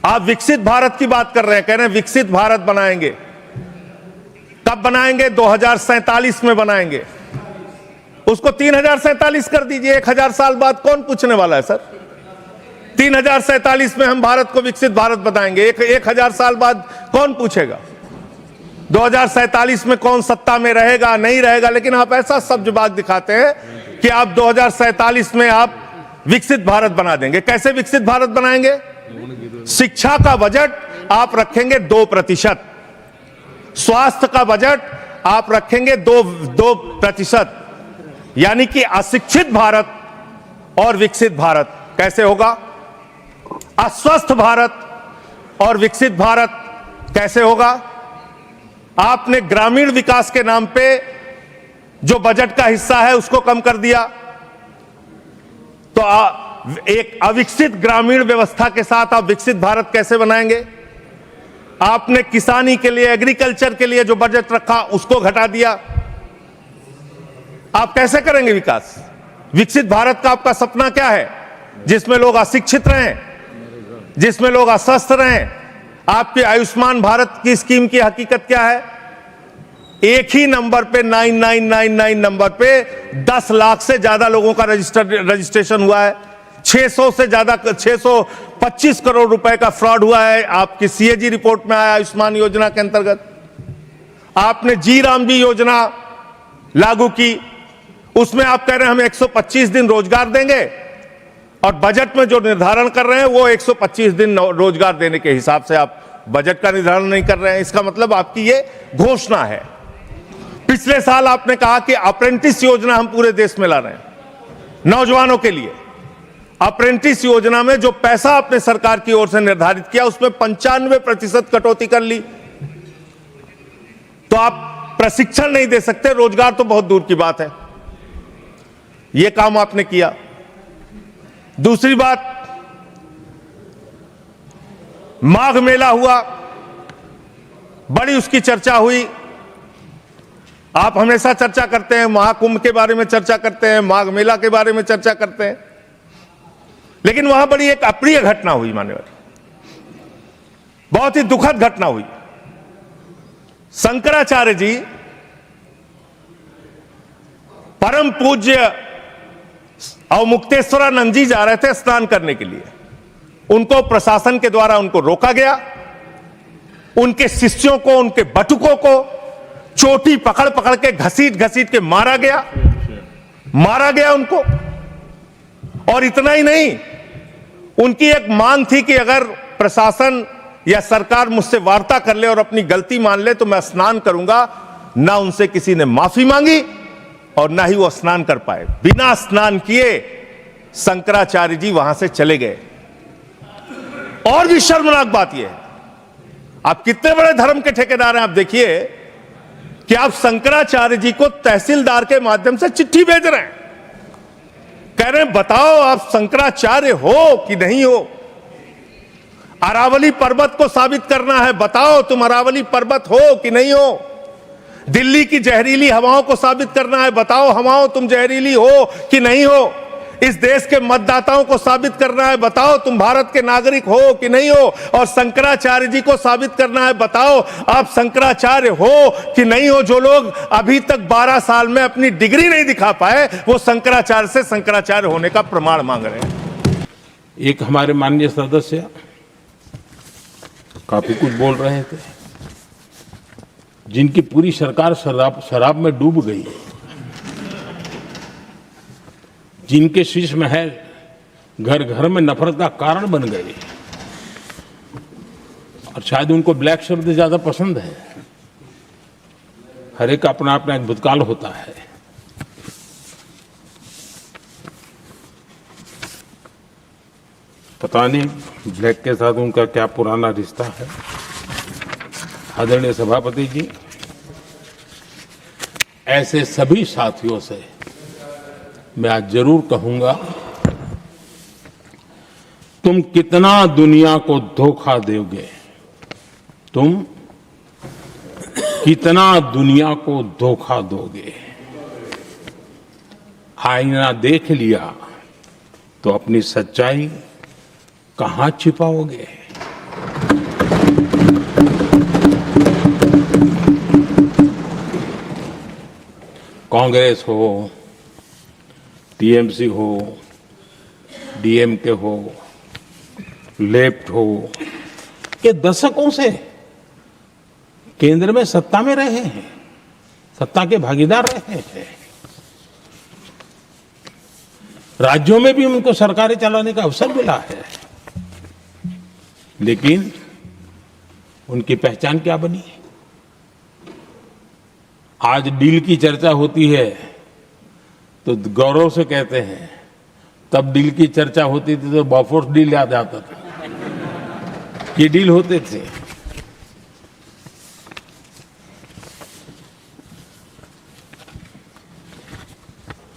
आप विकसित भारत की बात कर रहे हैं, कह रहे हैं विकसित भारत बनाएंगे। कब बनाएंगे? 2047 में बनाएंगे। उसको 3047 कर दीजिए। 1000 साल बाद कौन पूछने वाला है सर? 3047 में हम भारत को विकसित भारत बताएंगे। 1000 साल बाद कौन पूछेगा? 2047 में कौन सत्ता में रहेगा, नहीं रहेगा। लेकिन आप ऐसा सब्जबाग दिखाते हैं कि आप 2047 में आप विकसित भारत बना देंगे। कैसे विकसित भारत बनाएंगे? शिक्षा का बजट आप रखेंगे 2%, स्वास्थ्य का बजट आप रखेंगे 2%, यानी कि अशिक्षित भारत और विकसित भारत कैसे होगा? अस्वस्थ भारत और विकसित भारत कैसे होगा? आपने ग्रामीण विकास के नाम पे जो बजट का हिस्सा है उसको कम कर दिया, तो एक अविकसित ग्रामीण व्यवस्था के साथ आप विकसित भारत कैसे बनाएंगे? आपने किसानी के लिए, एग्रीकल्चर के लिए जो बजट रखा उसको घटा दिया। आप कैसे करेंगे विकास? विकसित भारत का आपका सपना क्या है? जिसमें लोग अशिक्षित रहें, जिसमें लोग अस्वस्थ रहें। आपकी आयुष्मान भारत की स्कीम की हकीकत क्या है? एक ही नंबर पे 9999 नंबर पे 10 लाख से ज्यादा लोगों का रजिस्ट्रेशन हुआ है। 600 से ज्यादा 625 करोड़ रुपए का फ्रॉड हुआ है। आपकी सीएजी रिपोर्ट में आया आयुष्मान योजना के अंतर्गत। आपने जी राम जी योजना लागू की, उसमें आप कह रहे हैं हम 125 दिन रोजगार देंगे, और बजट में जो निर्धारण कर रहे हैं वो 125 दिन रोजगार देने के हिसाब से आप बजट का निर्धारण नहीं कर रहे हैं। इसका मतलब आपकी ये घोषणा है। पिछले साल आपने कहा कि अप्रेंटिस योजना हम पूरे देश में ला रहे हैं नौजवानों के लिए। अप्रेंटिस योजना में जो पैसा आपने सरकार की ओर से निर्धारित किया उसमें 95% कटौती कर ली। तो आप प्रशिक्षण नहीं दे सकते, रोजगार तो बहुत दूर की बात है। यह काम आपने किया। दूसरी बात, माघ मेला हुआ, बड़ी उसकी चर्चा हुई। आप हमेशा चर्चा करते हैं, महाकुंभ के बारे में चर्चा करते हैं, माघ मेला के बारे में चर्चा करते हैं, लेकिन वहां बड़ी एक अप्रिय घटना हुई, मान्यवर, बहुत ही दुखद घटना हुई। शंकराचार्य जी परम पूज्य अवमुक्तेश्वरानंद जी जा रहे थे स्नान करने के लिए। उनको प्रशासन के द्वारा उनको रोका गया। उनके शिष्यों को, उनके बटुकों को चोटी पकड़ पकड़ के घसीट घसीट के मारा गया उनको। और इतना ही नहीं, उनकी एक मांग थी कि अगर प्रशासन या सरकार मुझसे वार्ता कर ले और अपनी गलती मान ले तो मैं स्नान करूंगा। ना उनसे किसी ने माफी मांगी और ना ही वो स्नान कर पाए। बिना स्नान किए शंकराचार्य जी वहां से चले गए। और भी शर्मनाक बात यह है, आप कितने बड़े धर्म के ठेकेदार हैं। आप देखिए कि आप शंकराचार्य जी को तहसीलदार के माध्यम से चिट्ठी भेज रहे हैं, कह रहे हैं बताओ आप शंकराचार्य हो कि नहीं हो। अरावली पर्वत को साबित करना है, बताओ तुम अरावली पर्वत हो कि नहीं हो। दिल्ली की जहरीली हवाओं को साबित करना है, बताओ हवाओं तुम जहरीली हो कि नहीं हो। इस देश के मतदाताओं को साबित करना है, बताओ तुम भारत के नागरिक हो कि नहीं हो। और शंकराचार्य जी को साबित करना है, बताओ आप शंकराचार्य हो कि नहीं हो। जो लोग अभी तक 12 साल में अपनी डिग्री नहीं दिखा पाए, वो शंकराचार्य से शंकराचार्य होने का प्रमाण मांग रहे हैं। एक हमारे माननीय सदस्य काफी कुछ बोल रहे थे, जिनकी पूरी सरकार शराब में डूब गई, जिनके शीश महल घर घर में नफरत का कारण बन गए, और शायद उनको ब्लैक शब्द ज्यादा पसंद है। हर एक का अपना अपना एक भूतकाल होता है। पता नहीं ब्लैक के साथ उनका क्या पुराना रिश्ता है। आदरणीय सभापति जी, ऐसे सभी साथियों से मैं आज जरूर कहूंगा, तुम कितना दुनिया को धोखा दोगे, तुम कितना दुनिया को धोखा दोगे। आईना देख लिया तो अपनी सच्चाई कहां छिपाओगे। कांग्रेस हो, टीएमसी हो, डीएमके हो, लेफ्ट हो, ये दशकों से केंद्र में सत्ता में रहे हैं, सत्ता के भागीदार रहे हैं। राज्यों में भी उनको सरकारें चलाने का अवसर मिला है, लेकिन उनकी पहचान क्या बनी? आज डील की चर्चा होती है तो गौरव से कहते हैं, तब डील की चर्चा होती थी तो बॉफोर्स डील याद आता था। ये डील होते थे।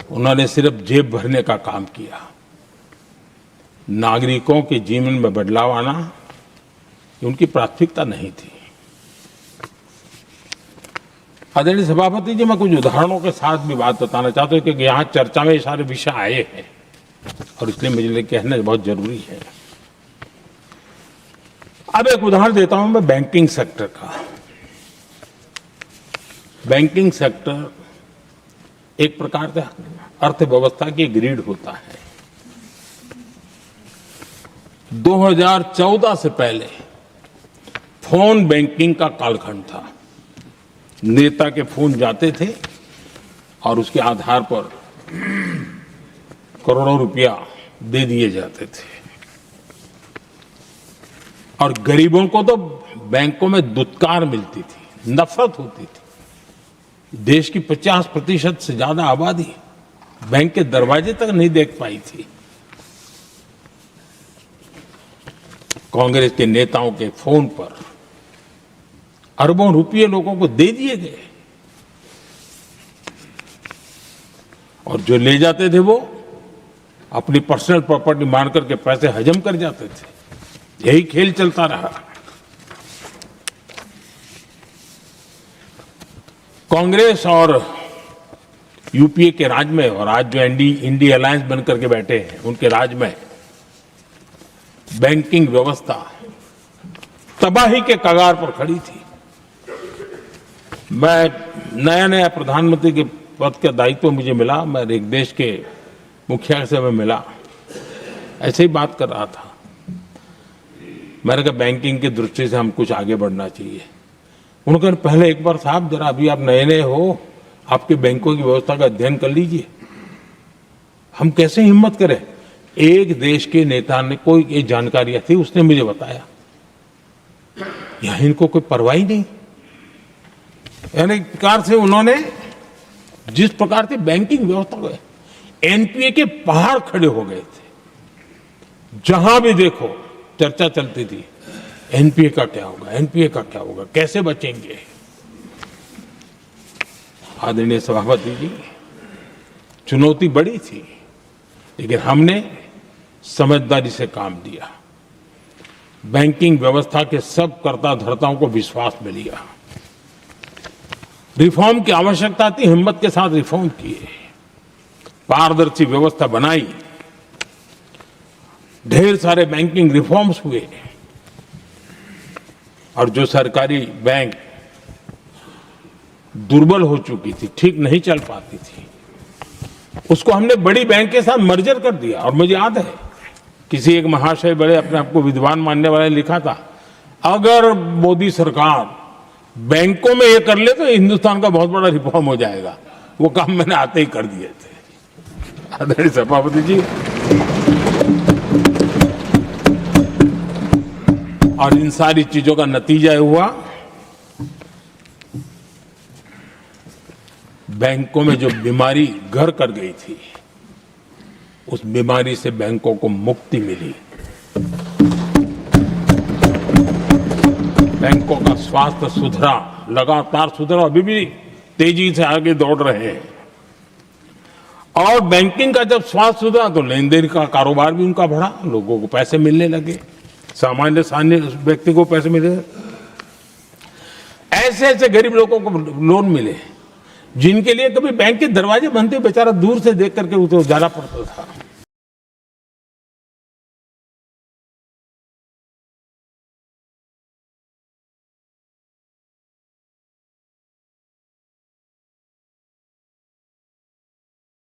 उन्होंने सिर्फ जेब भरने का काम किया। नागरिकों के जीवन में बदलाव आना ये उनकी प्राथमिकता नहीं थी। आदरणीय सभापति जी, मैं कुछ उदाहरणों के साथ भी बात बताना चाहता हूं क्योंकि यहाँ चर्चा में ये सारे विषय आए हैं और इसलिए मुझे लिए कहना बहुत जरूरी है। अब एक उदाहरण देता हूं मैं बैंकिंग सेक्टर का। बैंकिंग सेक्टर एक प्रकार से अर्थव्यवस्था की ग्रिड होता है। 2014 से पहले फोन बैंकिंग का कालखंड था। नेता के फोन जाते थे और उसके आधार पर करोड़ों रुपया दे दिए जाते थे और गरीबों को तो बैंकों में दुत्कार मिलती थी, नफरत होती थी। देश की 50% से ज्यादा आबादी बैंक के दरवाजे तक नहीं देख पाई थी। कांग्रेस के नेताओं के फोन पर अरबों रुपये लोगों को दे दिए गए और जो ले जाते थे वो अपनी पर्सनल प्रॉपर्टी मान करके पैसे हजम कर जाते थे। यही खेल चलता रहा। कांग्रेस और यूपीए के राज में और आज जो इंडी अलायंस बनकर के बैठे हैं उनके राज में बैंकिंग व्यवस्था तबाही के कगार पर खड़ी थी। मैं नया प्रधानमंत्री के पद का दायित्व मुझे मिला, मैं एक देश के मुखिया से मैं मिला, ऐसे ही बात कर रहा था। मैंने कहा बैंकिंग की दृष्टि से हम कुछ आगे बढ़ना चाहिए। उन्होंने कहा पहले एक बार साहब जरा अभी आप नए नए हो, आपके बैंकों की व्यवस्था का अध्ययन कर लीजिए। हम कैसे हिम्मत करें? एक देश के नेता ने कोई एक जानकारियां थी, उसने मुझे बताया यहां इनको कोई परवाह ही नहीं। यानी एक प्रकार से उन्होंने जिस प्रकार से बैंकिंग व्यवस्था को एनपीए के पहाड़ खड़े हो गए थे। जहां भी देखो चर्चा चलती थी, एनपीए का क्या होगा, एनपीए का क्या होगा, कैसे बचेंगे। आदरणीय सभापति जी, चुनौती बड़ी थी, लेकिन हमने समझदारी से काम दिया। बैंकिंग व्यवस्था के सब कर्ता धर्ताओं को विश्वास में लिया। रिफॉर्म की आवश्यकता थी, हिम्मत के साथ रिफॉर्म किए, पारदर्शी व्यवस्था बनाई, ढेर सारे बैंकिंग रिफॉर्म्स हुए और जो सरकारी बैंक दुर्बल हो चुकी थी, ठीक नहीं चल पाती थी, उसको हमने बड़ी बैंक के साथ मर्जर कर दिया। और मुझे याद है किसी एक महाशय बड़े अपने आप को विद्वान मानने वाले ने लिखा था, अगर मोदी सरकार बैंकों में ये कर ले तो हिंदुस्तान का बहुत बड़ा रिफॉर्म हो जाएगा। वो काम मैंने आते ही कर दिए थे। आदरणीय सभापति जी, और इन सारी चीजों का नतीजा हुआ बैंकों में जो बीमारी घर कर गई थी, उस बीमारी से बैंकों को मुक्ति मिली। बैंकों का स्वास्थ्य सुधरा, लगातार सुधरा, अभी भी तेजी से आगे दौड़ रहे हैं। और बैंकिंग का जब स्वास्थ्य सुधरा तो लेन देन का कारोबार भी उनका बढ़ा, लोगों को पैसे मिलने लगे, सामान्य व्यक्ति को पैसे मिले। ऐसे ऐसे गरीब लोगों को लोन मिले जिनके लिए कभी बैंक के दरवाजे बंद थे, बेचारा दूर से देख करके उसे जाना पड़ता था।